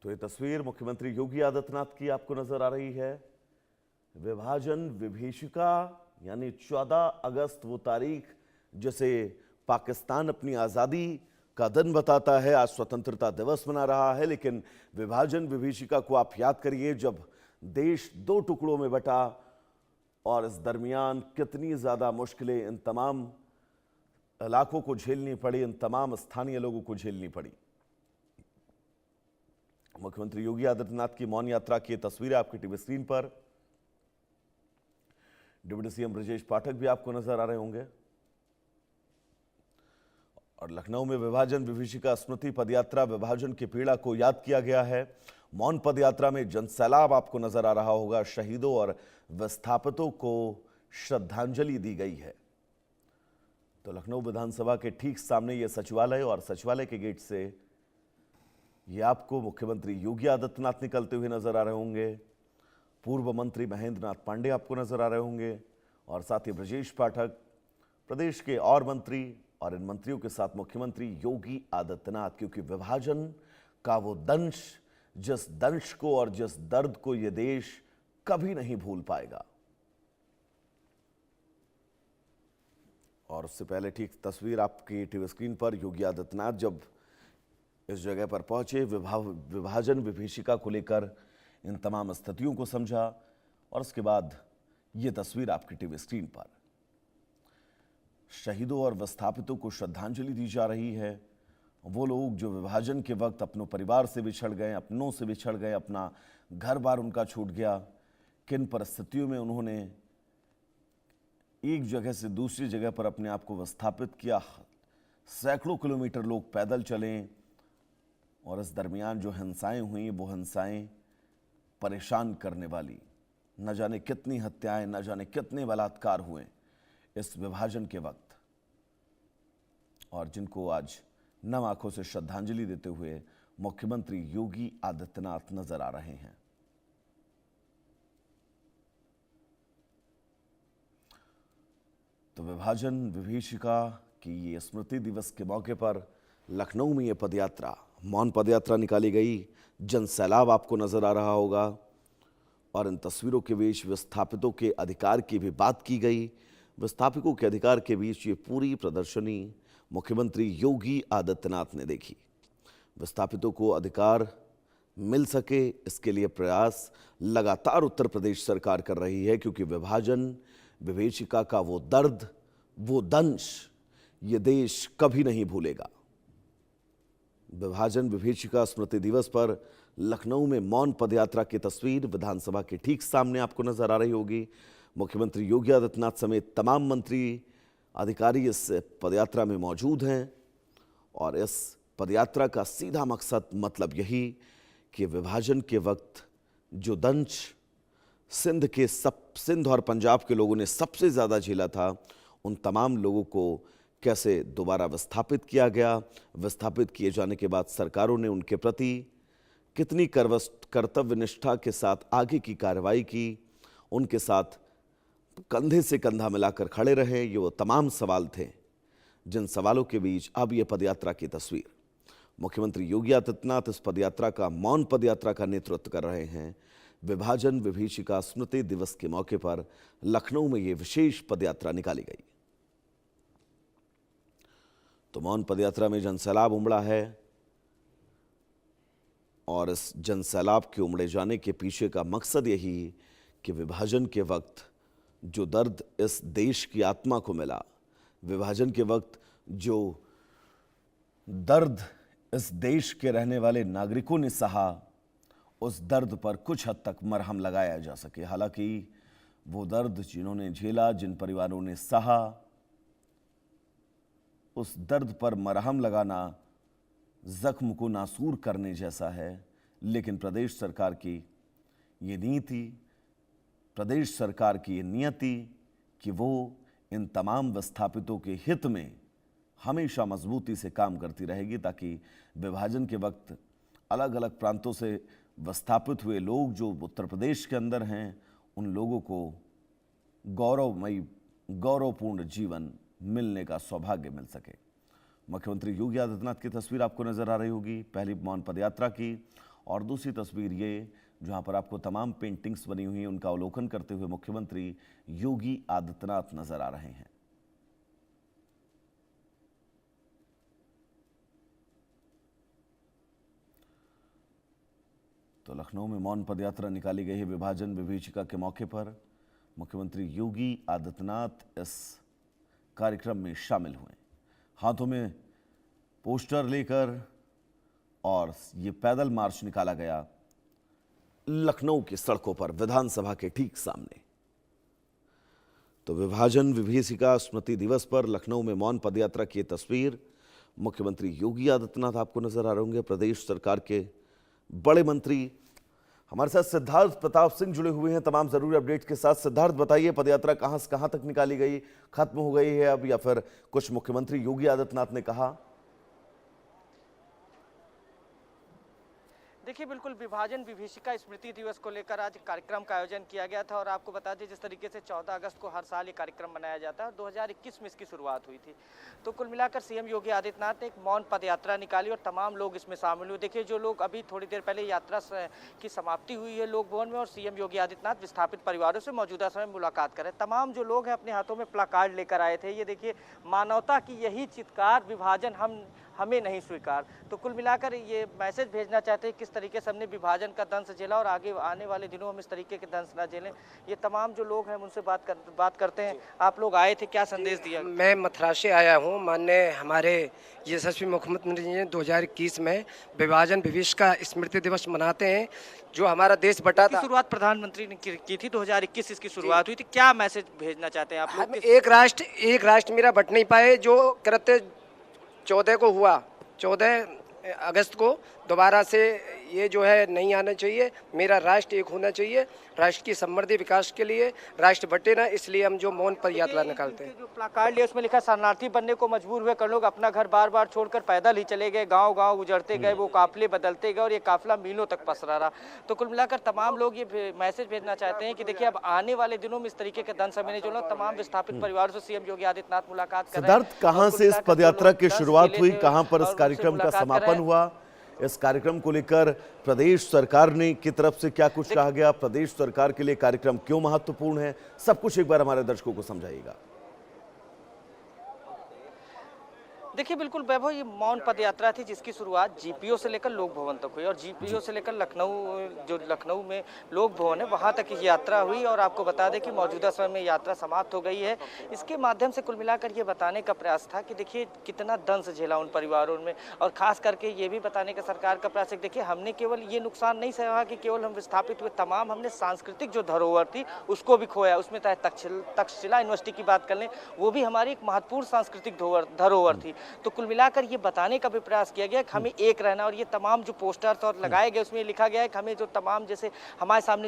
तो ये तस्वीर मुख्यमंत्री योगी आदित्यनाथ की आपको नजर आ रही है। विभाजन विभीषिका यानी 14 अगस्त वो तारीख जिसे पाकिस्तान अपनी आज़ादी का दिन बताता है। आज स्वतंत्रता दिवस मना रहा है, लेकिन विभाजन विभीषिका को आप याद करिए जब देश दो टुकड़ों में बटा और इस दरमियान कितनी ज़्यादा मुश्किलें इन तमाम इलाकों को झेलनी पड़ी, इन तमाम स्थानीय लोगों को झेलनी पड़ी। मुख्यमंत्री योगी आदित्यनाथ की मौन यात्रा की तस्वीरें आपकी टीवी स्क्रीन पर। डिप्टी सीएम ब्रजेश पाठक भी आपको नजर आ रहे होंगे। और लखनऊ में विभाजन विभीषिका स्मृति पदयात्रा, विभाजन की पीड़ा को याद किया गया है। मौन पदयात्रा में जनसैलाब आपको नजर आ रहा होगा। शहीदों और विस्थापितों को श्रद्धांजलि दी गई है। तो लखनऊ विधानसभा के ठीक सामने यह सचिवालय और सचिवालय के गेट से ये आपको मुख्यमंत्री योगी आदित्यनाथ निकलते हुए नजर आ रहे होंगे। पूर्व मंत्री महेंद्र नाथ पांडे आपको नजर आ रहे होंगे और साथ ही ब्रजेश पाठक, प्रदेश के और मंत्री और इन मंत्रियों के साथ मुख्यमंत्री योगी आदित्यनाथ। क्योंकि विभाजन का वो दंश, जिस दंश को और जिस दर्द को ये देश कभी नहीं भूल पाएगा। और उससे पहले ठीक तस्वीर आपकी टीवी स्क्रीन पर, योगी आदित्यनाथ जब इस जगह पर पहुंचे, विभाजन विभीषिका को लेकर इन तमाम स्थितियों को समझा और उसके बाद ये तस्वीर आपकी टीवी स्क्रीन पर। शहीदों और विस्थापितों को श्रद्धांजलि दी जा रही है। वो लोग जो विभाजन के वक्त अपने परिवार से बिछड़ गए, अपनों से बिछड़ गए, अपना घर बार उनका छूट गया, किन परिस्थितियों में उन्होंने एक जगह से दूसरी जगह पर अपने आप को विस्थापित किया। सैकड़ों किलोमीटर लोग पैदल चले और इस दरमियान जो हिंसाएं हुई, वो हिंसाएं परेशान करने वाली, न जाने कितनी हत्याएं, न जाने कितने बलात्कार हुए इस विभाजन के वक्त, और जिनको आज नम आंखों से श्रद्धांजलि देते हुए मुख्यमंत्री योगी आदित्यनाथ नजर आ रहे हैं। तो विभाजन विभीषिका की ये स्मृति दिवस के मौके पर लखनऊ में ये पदयात्रा, मौन पदयात्रा निकाली गई। जनसैलाब आपको नजर आ रहा होगा और इन तस्वीरों के बीच विस्थापितों के अधिकार की भी बात की गई। विस्थापितों के अधिकार के बीच ये पूरी प्रदर्शनी मुख्यमंत्री योगी आदित्यनाथ ने देखी। विस्थापितों को अधिकार मिल सके, इसके लिए प्रयास लगातार उत्तर प्रदेश सरकार कर रही है। क्योंकि विभाजन विभीषिका का वो दर्द, वो दंश ये देश कभी नहीं भूलेगा। विभाजन विभीषिका स्मृति दिवस पर लखनऊ में मौन पदयात्रा की तस्वीर विधानसभा के ठीक सामने आपको नजर आ रही होगी। मुख्यमंत्री योगी आदित्यनाथ समेत तमाम मंत्री अधिकारी इस पदयात्रा में मौजूद हैं और इस पदयात्रा का सीधा मकसद, मतलब यही कि विभाजन के वक्त जो दंश सिंध और पंजाब के लोगों ने सबसे ज़्यादा झेला था, उन तमाम लोगों को कैसे दोबारा विस्थापित किया गया। विस्थापित किए जाने के बाद सरकारों ने उनके प्रति कितनी कर्तव्य निष्ठा के साथ आगे की कार्रवाई की, उनके साथ कंधे से कंधा मिलाकर खड़े रहे। ये वो तमाम सवाल थे जिन सवालों के बीच अब ये पदयात्रा की तस्वीर। मुख्यमंत्री योगी आदित्यनाथ इस पदयात्रा का, मौन पदयात्रा का नेतृत्व कर रहे हैं। विभाजन विभीषिका स्मृति दिवस के मौके पर लखनऊ में ये विशेष पदयात्रा निकाली गई। तो मौन पदयात्रा में जनसैलाब उमड़ा है और इस जनसैलाब के उमड़े जाने के पीछे का मकसद यही कि विभाजन के वक्त जो दर्द इस देश की आत्मा को मिला, विभाजन के वक्त जो दर्द इस देश के रहने वाले नागरिकों ने सहा, उस दर्द पर कुछ हद तक मरहम लगाया जा सके। हालांकि वो दर्द जिन्होंने झेला, जिन परिवारों ने सहा, उस दर्द पर मरहम लगाना जख्म को नासूर करने जैसा है। लेकिन प्रदेश सरकार की ये नीति, प्रदेश सरकार की ये नियति कि वो इन तमाम विस्थापितों के हित में हमेशा मजबूती से काम करती रहेगी, ताकि विभाजन के वक्त अलग अलग प्रांतों से विस्थापित हुए लोग जो उत्तर प्रदेश के अंदर हैं, उन लोगों को गौरवमयी, गौरवपूर्ण जीवन मिलने का सौभाग्य मिल सके। मुख्यमंत्री योगी आदित्यनाथ की तस्वीर आपको नजर आ रही होगी, पहली मौन पदयात्रा की, और दूसरी तस्वीर ये जहां पर आपको तमाम पेंटिंग्स बनी हुई हैं, उनका अवलोकन करते हुए मुख्यमंत्री योगी आदित्यनाथ नजर आ रहे हैं। तो लखनऊ में मौन पदयात्रा निकाली गई है। विभाजन विभीषिका के मौके पर मुख्यमंत्री योगी आदित्यनाथ इस कार्यक्रम में शामिल हुए। हाथों में पोस्टर लेकर और ये पैदल मार्च निकाला गया लखनऊ की सड़कों पर, विधानसभा के ठीक सामने। तो विभाजन विभीषिका स्मृति दिवस पर लखनऊ में मौन पदयात्रा की तस्वीर। मुख्यमंत्री योगी आदित्यनाथ आपको नजर आ रहे होंगे, प्रदेश सरकार के बड़े मंत्री हमारे साथ सिद्धार्थ प्रताप सिंह जुड़े हुए हैं तमाम जरूरी अपडेट के साथ। सिद्धार्थ, बताइए, पदयात्रा कहां से कहां तक निकाली गई, खत्म हो गई है अब, या फिर कुछ मुख्यमंत्री योगी आदित्यनाथ ने कहा? देखिए, बिल्कुल विभाजन विभीषिका स्मृति दिवस को लेकर आज कार्यक्रम का आयोजन किया गया था। और आपको बता दें, जिस तरीके से 14 अगस्त को हर साल ये कार्यक्रम मनाया जाता है और 2021 में इसकी शुरुआत हुई थी। तो कुल मिलाकर सीएम योगी आदित्यनाथ ने एक मौन पदयात्रा निकाली और तमाम लोग इसमें शामिल हुए। देखिए, जो लोग अभी थोड़ी देर पहले यात्रा की समाप्ति हुई है लोक भवन में, और सीएम योगी आदित्यनाथ विस्थापित परिवारों से मौजूदा समय मुलाकात करें। तमाम जो लोग हैं अपने हाथों में प्लाकार्ड लेकर आए थे। ये देखिए, मानवता की यही चित्कार, विभाजन हमें नहीं स्वीकार। तो कुल मिलाकर ये मैसेज भेजना चाहते हैं किस तरीके से हमने विभाजन का दंश झेला और आगे आने वाले दिनों हम इस तरीके के दंश ना झेलें। ये तमाम जो लोग हैं उनसे बात करते हैं। आप लोग आए थे, क्या संदेश दिया? मैं मथुरा से आया हूँ। माननीय हमारे यशस्वी मुख्यमंत्री जी ने 2021 में विभाजन विभीषिका स्मृति दिवस मनाते हैं। जो हमारा देश बटा था, शुरुआत प्रधानमंत्री ने की थी, 2021 इसकी शुरुआत हुई थी। क्या मैसेज भेजना चाहते हैं आप लोग? एक राष्ट्र मेरा बट नहीं पाए। जो कृत्य 14 को हुआ, 14 अगस्त को दोबारा से ये जो है नहीं आना चाहिए। मेरा राष्ट्र एक होना चाहिए, राष्ट्र की समृद्धि विकास के लिए। राष्ट्र बटे ना, इसलिए हम जो मौन पदयात्रा निकालते हैं। जो प्लाकार्ड लिया उसमें लिखा शरणार्थी बनने को मजबूर हुए कर लोग अपना घर बार बार छोड़कर पैदल ही चले गए, गांव गांव उजड़ते गए, वो काफिले बदलते गए और ये काफिला मीलों तक पसरा रहा। तो कुल मिलाकर तमाम लोग ये मैसेज भेजना चाहते हैं कि देखिए, अब आने वाले दिनों में इस तरीके के दंश हमें नहीं झेलना। तमाम विस्थापित परिवारों से सीएम योगी आदित्यनाथ मुलाकात कर रहे हैं। सिद्धार्थ, कहां से इस पदयात्रा की शुरुआत हुई, कहां पर इस कार्यक्रम का समापन हुआ? इस कार्यक्रम को लेकर प्रदेश सरकार ने की तरफ से क्या कुछ कहा गया? प्रदेश सरकार के लिए कार्यक्रम क्यों महत्वपूर्ण है? सब कुछ एक बार हमारे दर्शकों को समझाइएगा। देखिए, बिल्कुल वैभव, ये मौन पदयात्रा थी जिसकी शुरुआत जीपीओ से लेकर लोक भवन तक हुई और जीपीओ से लेकर लखनऊ में लोक भवन है वहाँ तक ये यात्रा हुई। और आपको बता दें कि मौजूदा समय में यात्रा समाप्त हो गई है। इसके माध्यम से कुल मिलाकर ये बताने का प्रयास था कि देखिए कितना दंश झेला उन परिवारों में, और खास करके ये भी बताने का सरकार का प्रयास है। देखिए, हमने केवल ये नुकसान नहीं सहा कि केवल हम विस्थापित हुए, तमाम हमने सांस्कृतिक जो धरोहर थी उसको भी खोया। उसमें चाहे तक्षशिला यूनिवर्सिटी की बात कर लें, वो भी हमारी एक महत्वपूर्ण सांस्कृतिक धरोहर थी। तो कुल मिलाकर ये बताने का भी प्रयास किया गया कि हमें एक रहना। और ये तमाम जो पोस्टर्स और लगाए गए उसमें लिखा गया है कि हमें जो तमाम जैसे हमारे सामने